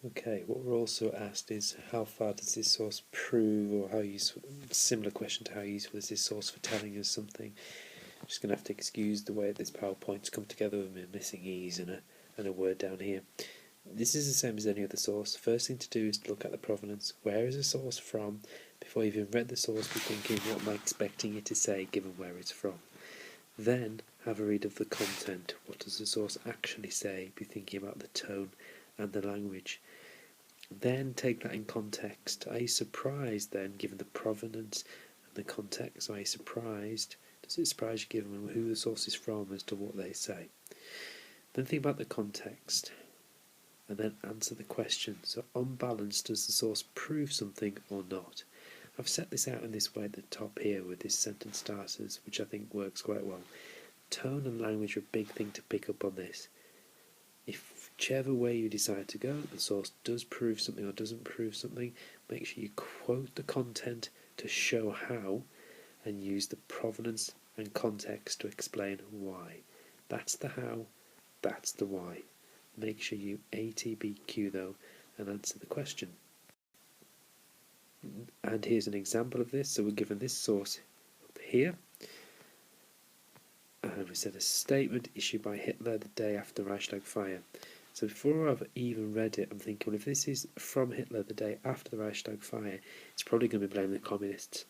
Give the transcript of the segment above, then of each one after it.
Okay, what we're also asked is how far does this source prove, or how useful, similar question to how useful is this source for telling us something. I'm just going to have to excuse the way this PowerPoint's come together with me missing E's and a word down here. This is the same as any other source. First thing to do is to look at the provenance. Where is the source from? Before you've even read the source, be thinking, what am I expecting it to say given where it's from? Then have a read of the content. What does the source actually say? Be thinking about the tone and the language. Then take that in context. Are you surprised then, given the provenance and the context? Are you surprised? Does it surprise you given who the source is from as to what they say? Then think about the context and then answer the question. So on balance, does the source prove something or not? I've set this out in this way at the top here with this sentence starters, which I think works quite well. Tone and language are a big thing to pick up on this. Whichever way you decide to go, the source does prove something or doesn't prove something, make sure you quote the content to show how and use the provenance and context to explain why. That's the how, that's the why. Make sure you ATBQ though and answer the question. And here's an example of this. So we're given this source up here. And we said a statement issued by Hitler the day after the Reichstag fire. So before I've even read it, I'm thinking, well, if this is from Hitler the day after the Reichstag fire, it's probably going to be blaming the communists.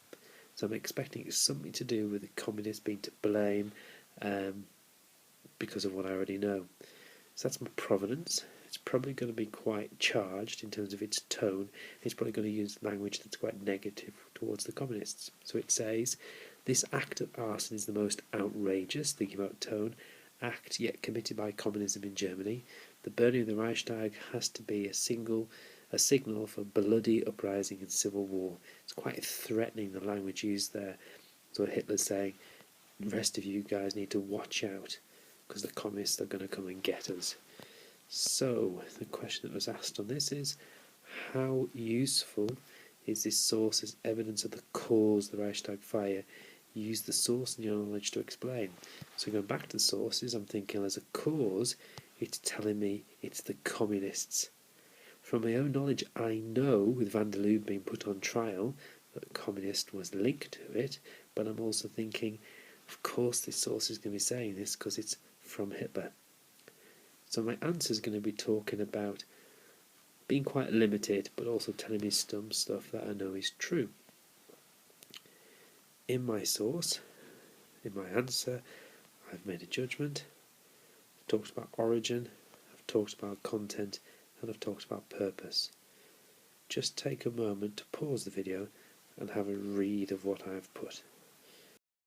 So I'm expecting it's something to do with the communists being to blame because of what I already know. So that's my provenance. It's probably going to be quite charged in terms of its tone. It's probably going to use language that's quite negative towards the communists. So it says, this act of arson is the most outrageous, thinking about tone, act yet committed by communism in Germany. The burning of the Reichstag has to be a signal for bloody uprising and civil war. It's quite threatening, the language used there. So Hitler's saying, the rest of you guys need to watch out, because the communists are going to come and get us. So the question that was asked on this is, how useful is this source as evidence of the cause of the Reichstag fire? Use the source and your knowledge to explain. So going back to the sources, I'm thinking as a cause, it's telling me it's the communists. From my own knowledge, I know with van der Lubbe being put on trial that the communist was linked to it, but I'm also thinking, of course this source is going to be saying this because it's from Hitler. So my answer is going to be talking about being quite limited, but also telling me some stuff that I know is true. In my source, in my answer, I've made a judgment, I've talked about origin, I've talked about content, and I've talked about purpose. Just take a moment to pause the video and have a read of what I've put.